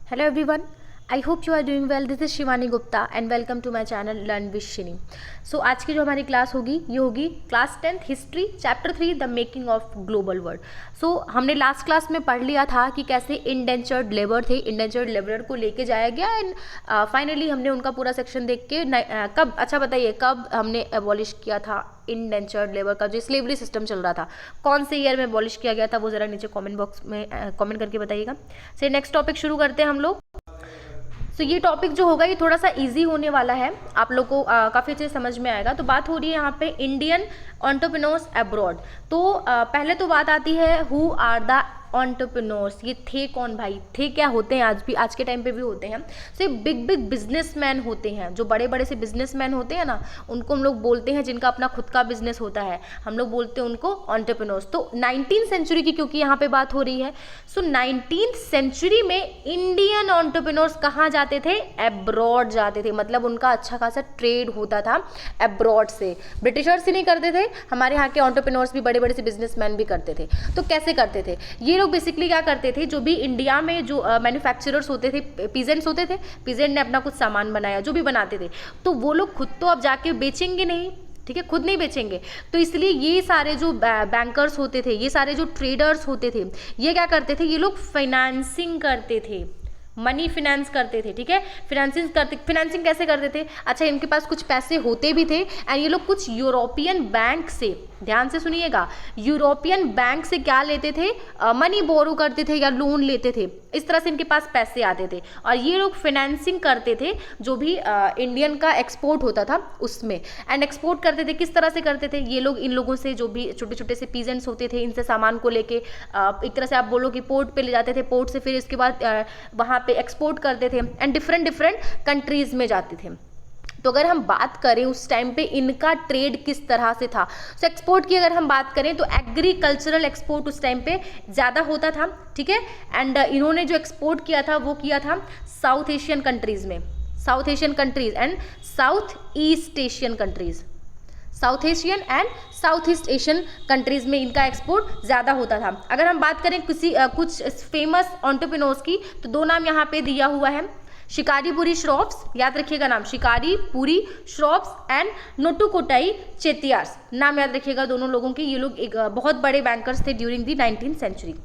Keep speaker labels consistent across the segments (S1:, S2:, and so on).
S1: Hello everyone, I hope you are doing well. This is Shivani Gupta and welcome to my channel Learn with Shini. So आज की जो हमारी class होगी ये होगी class 10th history chapter 3 the making of global world. So हमने last class में पढ़ लिया था कि कैसे इंडेंचर्ड लेबर थे, इंडेंचर्ड लेबर को लेके जाया गया एंड फाइनली हमने उनका पूरा सेक्शन देख के कब अच्छा बताइए कब हमने एबॉलिश किया था इंडेंचर्ड लेबर का जो स्लेवरी सिस्टम चल रहा था, कौन से ईयर में एबॉलिश किया गया था वो ज़रा नीचे कमेंट बॉक्स में कमेंट करके बताइएगा. से नेक्स्ट टॉपिक शुरू करते हैं हम लोग. तो ये टॉपिक जो होगा ये थोड़ा सा इजी होने वाला है, आप लोग को काफ़ी अच्छे समझ में आएगा. तो बात हो रही है यहाँ पे इंडियन एंटरप्रेन्योर्स अब्रॉड. तो पहले तो बात आती है हु आर द एंटरप्रेन्योर्स. ये थे कौन भाई, थे क्या, होते हैं आज भी, आज के टाइम पे भी होते हैं. तो ये बिग बिग बिजनेसमैन होते हैं, जो बड़े बड़े से बिजनेसमैन होते हैं ना, उनको हम लोग बोलते हैं, जिनका अपना खुद का बिजनेस होता है, हम लोग बोलते हैं उनको एंटरप्रेन्योर्स. तो 19th सेंचुरी की क्योंकि यहाँ पे बात हो रही है, सो 19th सेंचुरी में इंडियन एंटरप्रेन्योर्स कहाँ जाते थे, अब्रॉड जाते थे. मतलब उनका अच्छा खासा ट्रेड होता था अब्रॉड से. ब्रिटिशर्स ही नहीं करते थे, हमारे यहाँ के एंटरप्रेन्योर्स भी बड़े बड़े से बिजनेसमैन भी करते थे. तो कैसे करते थे ये लोग, बेसिकली क्या करते थे, जो भी इंडिया में जो मैन्युफैक्चरर्स होते थे, पीजेंट्स होते थे, पीजेंट ने अपना कुछ सामान बनाया, जो भी बनाते थे, तो वो लोग खुद तो अब जाके बेचेंगे नहीं, ठीक है, खुद नहीं बेचेंगे. तो इसलिए ये सारे जो बैंकर्स होते थे, ये सारे जो ट्रेडर्स होते थे, ये क्या करते थे, ये लोग फाइनेंसिंग करते थे, मनी फिनेंस करते थे. ठीक है, फिनेंसिंग कैसे करते थे, अच्छा इनके पास कुछ पैसे होते भी थे एंड ये लोग कुछ यूरोपियन बैंक से, ध्यान से सुनिएगा, यूरोपियन बैंक से क्या लेते थे, मनी बोरो करते थे या लोन लेते थे. इस तरह से इनके पास पैसे आते थे और ये लोग फिनेंसिंग करते थे जो भी इंडियन का एक्सपोर्ट होता था उसमें. एंड एक्सपोर्ट करते थे, किस तरह से करते थे ये लोग, इन लोगों से, जो भी छोटे छोटे से पीजेंट्स होते थे, इनसे सामान को लेके एक तरह से आप बोलो कि पोर्ट पे ले जाते थे, पोर्ट से फिर इसके बाद वहाँ पे एक्सपोर्ट करते थे एंड डिफरेंट कंट्रीज में जाते थे. तो अगर हम बात करें उस टाइम पे इनका ट्रेड किस तरह से था, तो एक्सपोर्ट की अगर हम बात करें तो एग्रीकल्चरल एक्सपोर्ट उस टाइम पे ज़्यादा होता था. ठीक है, एंड इन्होंने जो एक्सपोर्ट किया था वो किया था साउथ एशियन कंट्रीज़ में, south Asian countries and south east Asian countries, south Asian and south east Asian countries में इनका एक्सपोर्ट ज़्यादा होता था. अगर हम बात करें किसी कुछ फेमस एंटरप्रेन्योर्स की, तो दो नाम यहाँ पे दिया हुआ है, शिकारीपुरी श्रॉफ्स, याद रखिएगा नाम, शिकारीपुरी श्रॉफ्स एंड नोटुकोटाई चेतियार्स, नाम याद रखिएगा दोनों लोगों के. ये लोग एक बहुत बड़े बैंकर्स थे ड्यूरिंग दी 19th सेंचुरी.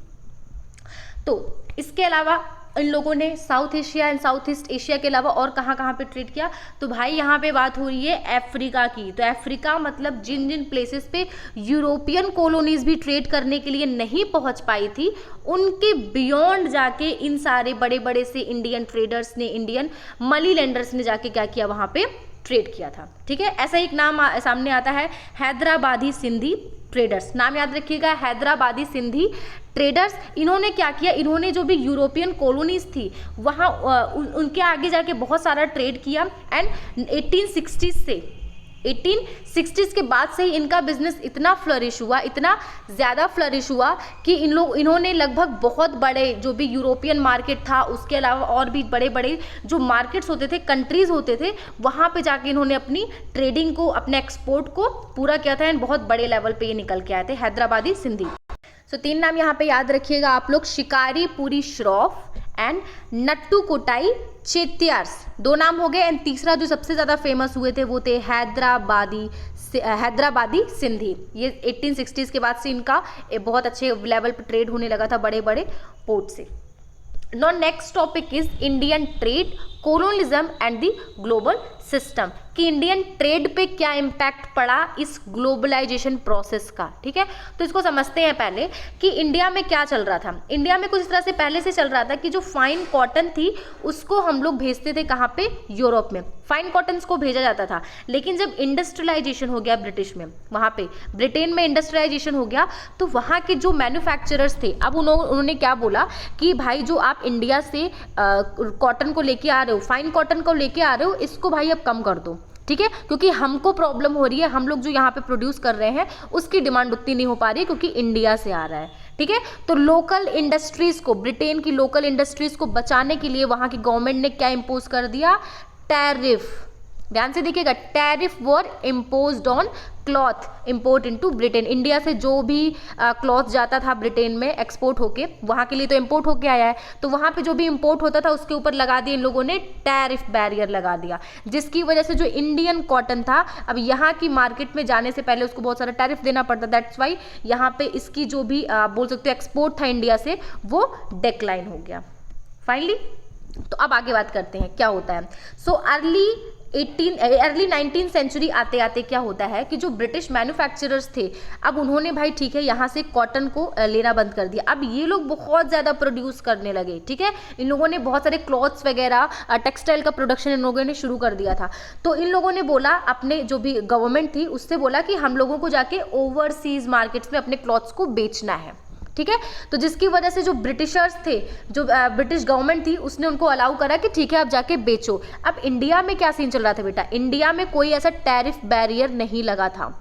S1: तो इसके अलावा इन लोगों ने south Asia and south east Asia के अलावा और कहाँ कहाँ पे ट्रेड किया, तो भाई यहाँ पे बात हो रही है अफ्रीका की. तो अफ्रीका मतलब जिन जिन प्लेसेस पे यूरोपियन कॉलोनीज भी ट्रेड करने के लिए नहीं पहुँच पाई थी, उनके बियॉन्ड जाके इन सारे बड़े बड़े से इंडियन ट्रेडर्स ने, इंडियन मनी लेंडर्स ने जाके क्या किया, वहाँ पे ट्रेड किया था. ठीक है, ऐसा एक नाम सामने आता है हैदराबादी सिंधी ट्रेडर्स, नाम याद रखिएगा, हैदराबादी सिंधी ट्रेडर्स. इन्होंने क्या किया, इन्होंने जो भी यूरोपियन कॉलोनीज थी वहाँ उनके आगे जाके बहुत सारा ट्रेड किया एंड 1860s के बाद से ही इनका बिजनेस इतना फ्लरिश हुआ, इतना ज़्यादा फ्लरिश हुआ कि इन्होंने लगभग बहुत बड़े जो भी यूरोपियन मार्केट था, उसके अलावा और भी बड़े बड़े जो मार्केट्स होते थे, कंट्रीज़ होते थे, वहाँ पे जाके इन्होंने अपनी ट्रेडिंग को, अपने एक्सपोर्ट को पूरा किया था एंड बहुत बड़े लेवल पे ये निकल के आए थे, हैदराबादी सिंधी. तो तीन नाम यहाँ पे याद रखिएगा आप लोग, शिकारीपुरी श्रॉफ एंड नट्टुकोटाई चेतियार्स, दो नाम हो गए. एंड तीसरा जो सबसे ज़्यादा फेमस हुए थे वो थे हैदराबादी सिंधी. ये 1860s के बाद से इनका बहुत अच्छे लेवल पे ट्रेड होने लगा था बड़े बड़े पोर्ट से. Now next topic is Indian trade, colonialism and the global system, कि इंडियन ट्रेड पे क्या इम्पैक्ट पड़ा इस ग्लोबलाइजेशन प्रोसेस का. ठीक है, तो इसको समझते हैं पहले कि इंडिया में क्या चल रहा था. इंडिया में कुछ इस तरह से पहले से चल रहा था कि जो फाइन कॉटन थी उसको हम लोग भेजते थे कहाँ पे, यूरोप में, फाइन कॉटन्स को भेजा जाता था. लेकिन जब इंडस्ट्रियलाइजेशन हो गया ब्रिटिश में, वहाँ पे ब्रिटेन में इंडस्ट्रियलाइजेशन हो गया, तो वहाँ के जो मैन्युफैक्चरर्स थे, अब उन्होंने क्या बोला कि भाई जो आप इंडिया से कॉटन को लेके आ रहे हो, फाइन कॉटन को लेके आ रहे हो, इसको भाई अब कम कर दो. ठीक है, क्योंकि हमको प्रॉब्लम हो रही है, हम लोग जो यहाँ पे प्रोड्यूस कर रहे हैं उसकी डिमांड उतनी नहीं हो पा रही है क्योंकि इंडिया से आ रहा है. ठीक है, तो लोकल इंडस्ट्रीज को, ब्रिटेन की लोकल इंडस्ट्रीज को बचाने के लिए वहाँ की गवर्नमेंट ने क्या इम्पोज कर दिया, टैरिफ. ध्यान से देखिएगा, tariff were imposed on cloth import into Britain. India से जो भी क्लॉथ जाता था ब्रिटेन में एक्सपोर्ट होके, वहाँ के लिए तो इम्पोर्ट होके आया है, तो वहाँ पे जो भी इम्पोर्ट होता था उसके ऊपर लगा दिया इन लोगों ने टैरिफ बैरियर लगा दिया, जिसकी वजह से जो इंडियन कॉटन था अब यहाँ की मार्केट में जाने से पहले उसको बहुत सारा टैरिफ देना पड़ता। दैट्स वाई यहाँ पे इसकी जो भी बोल सकते हो एक्सपोर्ट था इंडिया से वो डिक्लाइन हो गया फाइनली। तो अब आगे बात करते हैं क्या होता है। सो अर्ली 19th सेंचुरी आते आते क्या होता है कि जो ब्रिटिश मैन्युफैक्चरर्स थे अब उन्होंने भाई ठीक है यहाँ से कॉटन को लेना बंद कर दिया। अब ये लोग बहुत ज़्यादा प्रोड्यूस करने लगे, ठीक है, इन लोगों ने बहुत सारे क्लॉथ्स वगैरह टेक्सटाइल का प्रोडक्शन इन लोगों ने शुरू कर दिया था। तो इन लोगों ने बोला, अपने जो भी गवर्नमेंट थी उससे बोला कि हम लोगों को जाके ओवरसीज मार्केट्स में अपने क्लॉथ्स को बेचना है, ठीक है। तो जिसकी वजह से जो ब्रिटिशर्स थे, जो ब्रिटिश गवर्नमेंट थी, उसने उनको अलाउ करा कि ठीक है आप जाके बेचो। अब इंडिया में क्या सीन चल रहा था बेटा, इंडिया में कोई ऐसा टैरिफ बैरियर नहीं लगा था।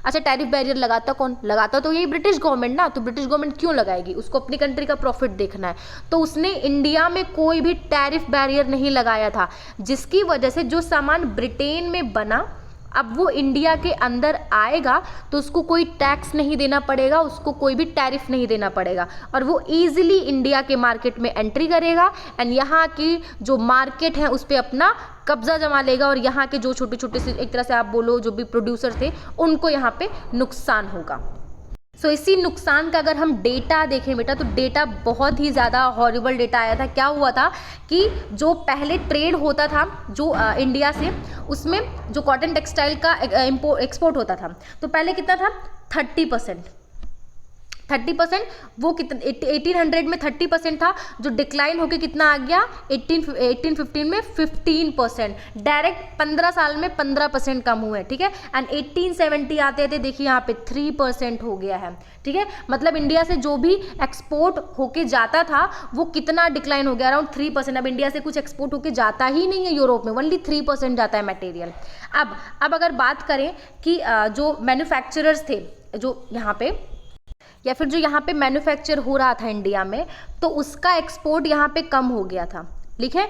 S1: अच्छा, टैरिफ बैरियर लगाता कौन, लगाता तो यही ब्रिटिश गवर्नमेंट ना। तो ब्रिटिश गवर्नमेंट क्यों लगाएगी, उसको अपनी कंट्री का प्रॉफिट देखना है। तो उसने इंडिया में कोई भी टैरिफ बैरियर नहीं लगाया था, जिसकी वजह से जो सामान ब्रिटेन में बना अब वो इंडिया के अंदर आएगा तो उसको कोई टैक्स नहीं देना पड़ेगा, उसको कोई भी टैरिफ नहीं देना पड़ेगा, और वो ईजिली इंडिया के मार्केट में एंट्री करेगा एंड यहाँ की जो मार्केट है उस पर अपना कब्जा जमा लेगा, और यहाँ के जो छोटे छोटे से एक तरह से आप बोलो जो भी प्रोड्यूसर थे उनको यहाँ पे नुकसान होगा। सो इसी नुकसान का अगर हम डेटा देखें बेटा तो डेटा बहुत ही ज़्यादा हॉरिबल डेटा आया था। क्या हुआ था कि जो पहले ट्रेड होता था जो इंडिया से, उसमें जो कॉटन टेक्सटाइल का एक्सपोर्ट होता था तो पहले कितना था 30%। वो कितना 1800 में 30% था, जो डिक्लाइन होके कितना आ गया 1815 में 15%, डायरेक्ट 15 साल में 15% कम हुए, ठीक है। एंड 1870 आते थे देखिए यहाँ पे 3% हो गया है, ठीक है। मतलब इंडिया से जो भी एक्सपोर्ट होके जाता था वो कितना डिक्लाइन हो गया, अराउंड 3%। अब इंडिया से कुछ एक्सपोर्ट होके जाता ही नहीं है यूरोप में, ओनली 3% जाता है मटेरियल। अब अगर बात करें कि जो मैन्युफैक्चरर्स थे जो यहाँ पे, या फिर जो यहाँ पे मैन्युफैक्चर हो रहा था इंडिया में, तो उसका एक्सपोर्ट यहाँ पे कम हो गया था, ठीक है।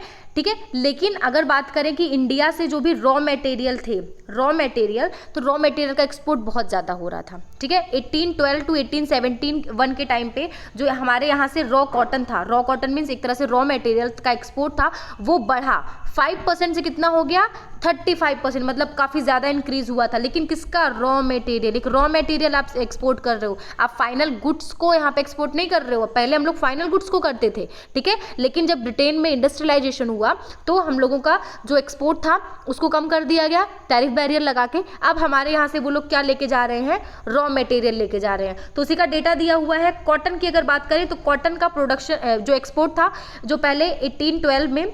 S1: लेकिन अगर बात करें कि इंडिया से जो भी रॉ मटेरियल थे, तो रॉ मटेरियल का एक्सपोर्ट बहुत ज़्यादा हो रहा था, ठीक है। 1812 टू 1871 के टाइम पे जो हमारे यहाँ से रॉ कॉटन था, रॉ कॉटन मीन्स एक तरह से रॉ मटेरियल का एक्सपोर्ट था, वो बढ़ा 5% से कितना हो गया 35%, मतलब काफ़ी ज़्यादा इंक्रीज हुआ था। लेकिन किसका, रॉ मटेरियल। एक रॉ मटेरियल आप एक्सपोर्ट कर रहे हो, आप फाइनल गुड्स को यहाँ पे एक्सपोर्ट नहीं कर रहे हो। पहले हम लोग फाइनल गुड्स को करते थे, ठीक है, लेकिन जब ब्रिटेन में इंडस्ट्रियलाइजेशन हुआ तो हम लोगों का जो एक्सपोर्ट था उसको कम कर दिया गया टैरिफ बैरियर लगा के। अब हमारे यहाँ से वो लोग क्या लेके जा रहे हैं, रॉ मटेरियल लेके जा रहे हैं। तो उसी का डेटा दिया हुआ है। कॉटन की अगर बात करें तो कॉटन का प्रोडक्शन जो एक्सपोर्ट था, जो पहले 1812 में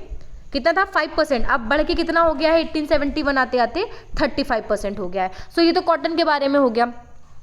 S1: कितना था 5%, अब बढ़ के कितना हो गया है 1871 आते आते 35% हो गया है। सो ये तो कॉटन के बारे में हो गया।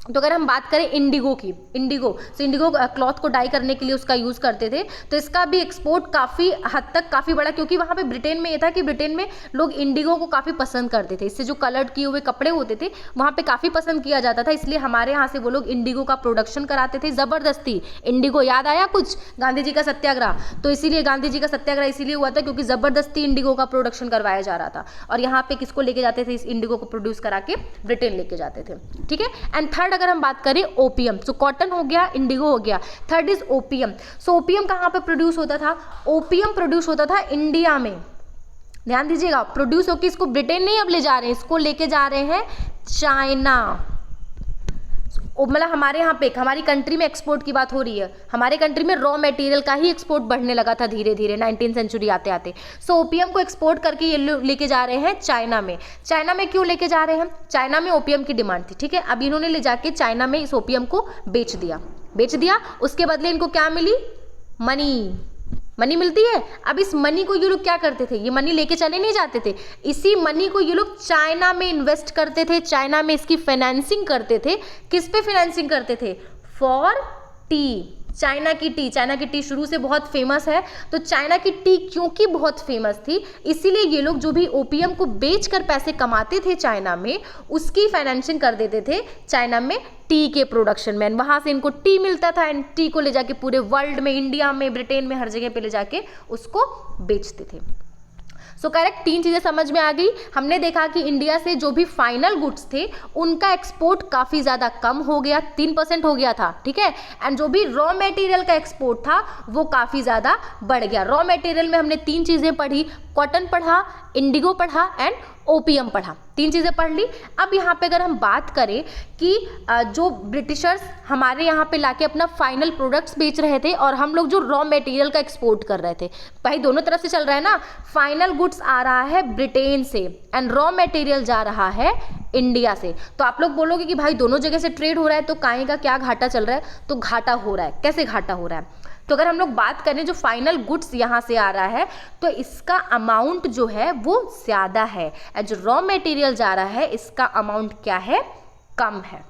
S1: तो अगर हम बात करें इंडिगो की, इंडिगो क्लॉथ को डाई करने के लिए उसका यूज़ करते थे, तो इसका भी एक्सपोर्ट काफ़ी हद तक काफ़ी बड़ा, क्योंकि वहाँ पे ब्रिटेन में ये था कि ब्रिटेन में लोग इंडिगो को काफ़ी पसंद करते थे। इससे जो कलर्ड किए हुए कपड़े होते थे वहाँ पे काफ़ी पसंद किया जाता था, इसलिए हमारे यहाँ से वो लोग इंडिगो का प्रोडक्शन कराते थे ज़बरदस्ती। इंडिगो याद आया कुछ, गांधी जी का सत्याग्रह, तो इसीलिए गांधी जी का सत्याग्रह इसीलिए हुआ था क्योंकि ज़बरदस्ती इंडिगो का प्रोडक्शन करवाया जा रहा था। और यहाँ पे किसको लेके जाते थे, इस इंडिगो को प्रोड्यूस करा के ब्रिटेन लेके जाते थे, ठीक है। एंड थर्ड अगर हम बात करें ओपीएम, तो कॉटन हो गया, इंडिगो हो गया, third is OPM. So OPM कहाँ पे प्रोड्यूस होता था, ओपीएम प्रोड्यूस होता था इंडिया में। ध्यान दीजिएगा, प्रोड्यूस होकर इसको ब्रिटेन नहीं अब ले जा रहे हैं, इसको लेके जा रहे हैं चाइना। मतलब हमारे यहाँ पे हमारी कंट्री में एक्सपोर्ट की बात हो रही है, हमारे कंट्री में रॉ मटेरियल का ही एक्सपोर्ट बढ़ने लगा था धीरे धीरे 19th सेंचुरी आते आते। सो ओपीएम को एक्सपोर्ट करके ये लेके जा रहे हैं चाइना में। चाइना में क्यों लेके जा रहे हैं, चाइना में ओपीएम की डिमांड थी, ठीक है। अब इन्होंने ले जाके चाइना में इस ओपीएम को बेच दिया। उसके बदले इनको क्या मिली, मनी मिलती है। अब इस मनी को ये लोग क्या करते थे, ये मनी लेके चले नहीं जाते थे, इसी मनी को ये लोग चाइना में इन्वेस्ट करते थे, चाइना में इसकी फाइनेंसिंग करते थे। किस पे फाइनेंसिंग करते थे, फॉर टी। चाइना की टी शुरू से बहुत फेमस है, तो चाइना की टी क्योंकि बहुत फेमस थी इसीलिए ये लोग जो भी ओपीएम को बेचकर पैसे कमाते थे चाइना में, उसकी फाइनेंसिंग कर देते थे चाइना में टी के प्रोडक्शन में। वहाँ से इनको टी मिलता था एंड टी को ले जाके पूरे वर्ल्ड में, इंडिया में, ब्रिटेन में, हर जगह पे ले जाके उसको बेचते थे। सो करेक्ट, 3 चीज़ें समझ में आ गई। हमने देखा कि इंडिया से जो भी फाइनल गुड्स थे उनका एक्सपोर्ट काफ़ी ज़्यादा कम हो गया, 3% हो गया था, ठीक है। एंड जो भी रॉ मटेरियल का एक्सपोर्ट था वो काफ़ी ज़्यादा बढ़ गया। रॉ मटेरियल में हमने 3 चीज़ें पढ़ी, कॉटन पढ़ा, इंडिगो पढ़ा एंड ओपीएम पढ़ा, 3 चीज़ें पढ़ ली। अब यहाँ पे अगर हम बात करें कि जो ब्रिटिशर्स हमारे यहाँ पे लाके अपना फाइनल प्रोडक्ट्स बेच रहे थे और हम लोग जो रॉ मटेरियल का एक्सपोर्ट कर रहे थे, भाई दोनों तरफ से चल रहा है ना। फाइनल गुड्स आ रहा है ब्रिटेन से एंड रॉ मटेरियल जा रहा है इंडिया से। तो आप लोग बोलोगे कि भाई दोनों जगह से ट्रेड हो रहा है तो काहे का क्या घाटा चल रहा है? तो घाटा हो रहा है। कैसे घाटा हो रहा है? तो अगर हम लोग बात करें जो फाइनल गुड्स यहाँ से आ रहा है तो इसका अमाउंट जो है वो ज़्यादा है, और जो रॉ मटेरियल जा रहा है इसका अमाउंट क्या है? कम है,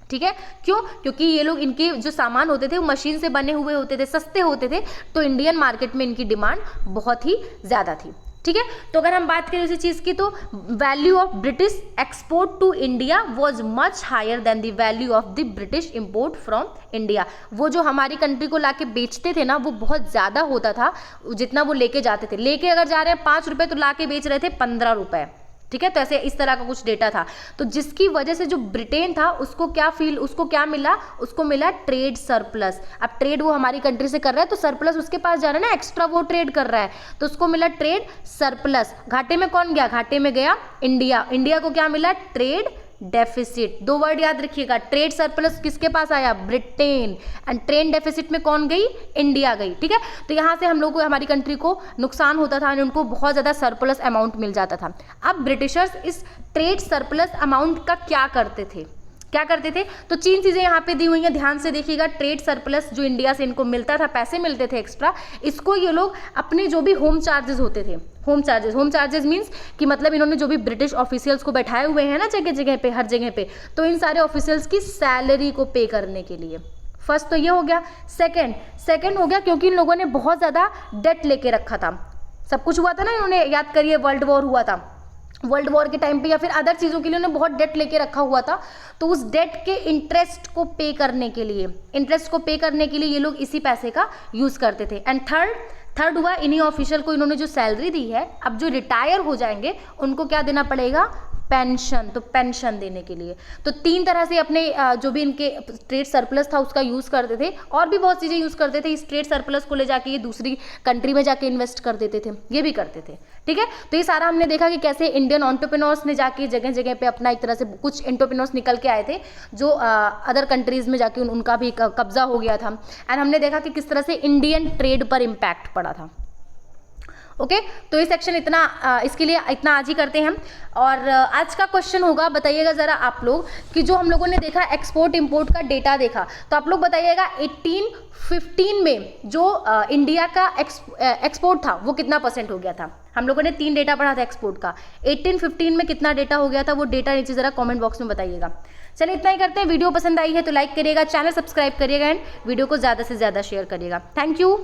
S1: ठीक है। क्यों? क्योंकि ये लोग, इनके जो सामान होते थे वो मशीन से बने हुए होते थे, सस्ते होते थे, तो इंडियन मार्केट में इनकी डिमांड बहुत ही ज़्यादा थी, ठीक है। तो अगर हम बात करें उसी चीज़ की तो value of British export to India was much higher than the value of the British import from India. वो जो हमारी कंट्री को लाके बेचते थे ना वो बहुत ज़्यादा होता था जितना वो लेके जाते थे। लेके अगर जा रहे हैं 5 रुपये तो लाके बेच रहे थे 15 रुपये, ठीक है। तो ऐसे इस तरह का कुछ डेटा था, तो जिसकी वजह से जो ब्रिटेन था उसको क्या मिला? उसको मिला ट्रेड सरप्लस। अब ट्रेड वो हमारी कंट्री से कर रहा है तो सरप्लस उसके पास जा रहा है ना, एक्स्ट्रा वो ट्रेड कर रहा है, तो उसको मिला ट्रेड सरप्लस। घाटे में कौन गया? घाटे में गया इंडिया। इंडिया को क्या मिला? Trade deficit. 2 वर्ड याद रखिएगा, ट्रेड सरप्लस किसके पास आया? ब्रिटेन। एंड ट्रेड डेफिसिट में कौन गई? इंडिया गई, ठीक है। तो यहाँ से हम लोग को, हमारी कंट्री को नुकसान होता था, उनको बहुत ज़्यादा सरप्लस अमाउंट मिल जाता था। अब ब्रिटिशर्स इस ट्रेड सरप्लस अमाउंट का क्या करते थे? तो 3 चीज़ें यहाँ पे दी हुई हैं, ध्यान से देखिएगा। ट्रेड सरप्लस जो इंडिया से इनको मिलता था, पैसे मिलते थे एक्स्ट्रा, इसको ये लोग अपने जो भी होम चार्जेस होते थे, होम चार्जेस मीन्स कि मतलब इन्होंने जो भी ब्रिटिश ऑफिशियल्स को बैठाए हुए हैं ना जगह जगह पे, हर जगह पे, तो इन सारे ऑफिशियल्स की सैलरी को पे करने के लिए। फर्स्ट तो ये हो गया। सेकंड हो गया क्योंकि इन लोगों ने बहुत ज़्यादा डेट लेके रखा था। सब कुछ हुआ था ना, इन्होंने याद करिए वर्ल्ड वॉर हुआ था, वर्ल्ड वॉर के टाइम पे या फिर अदर चीज़ों के लिए उन्होंने बहुत डेट लेके रखा हुआ था। तो उस डेट के इंटरेस्ट को पे करने के लिए ये लोग इसी पैसे का यूज़ करते थे। एंड थर्ड हुआ, इन्हीं ऑफिशियल को इन्होंने जो सैलरी दी है, अब जो रिटायर हो जाएंगे उनको क्या देना पड़ेगा? पेंशन। तो पेंशन देने के लिए तो 3 तरह से अपने जो भी इनके ट्रेड सरप्लस था उसका यूज़ करते थे, और भी बहुत चीज़ें यूज़ करते थे। इस ट्रेड सरप्लस को ले जाके ये दूसरी कंट्री में जाके इन्वेस्ट कर देते थे, ये भी करते थे, ठीक है। तो ये सारा हमने देखा कि कैसे इंडियन एंटरप्रेन्योर्स ने जाके जगह जगह पे अपना, एक तरह से कुछ एंटरप्रेन्योर्स निकल के आए थे जो अदर कंट्रीज़ में जाके उनका भी कब्जा हो गया था। एंड हमने देखा कि किस तरह से इंडियन ट्रेड पर इम्पैक्ट पड़ा था। ओके, तो ये सेक्शन इसके लिए इतना आज ही करते हैं हम। और आज का क्वेश्चन होगा, बताइएगा ज़रा आप लोग कि जो हम लोगों ने देखा एक्सपोर्ट इंपोर्ट का डेटा देखा, तो आप लोग बताइएगा 1815 में जो इंडिया का एक्सपोर्ट था वो कितना % हो गया था? हम लोगों ने 3 डेटा पढ़ा था एक्सपोर्ट का। 1815 में कितना डेटा हो गया था, वो डेटा नीचे ज़रा कॉमेंट बॉक्स में बताइएगा। चलिए इतना ही करते हैं। वीडियो पसंद आई है तो लाइक करिएगा, चैनल सब्सक्राइब करिएगा एंड वीडियो को ज़्यादा से ज़्यादा शेयर करिएगा। Thank you.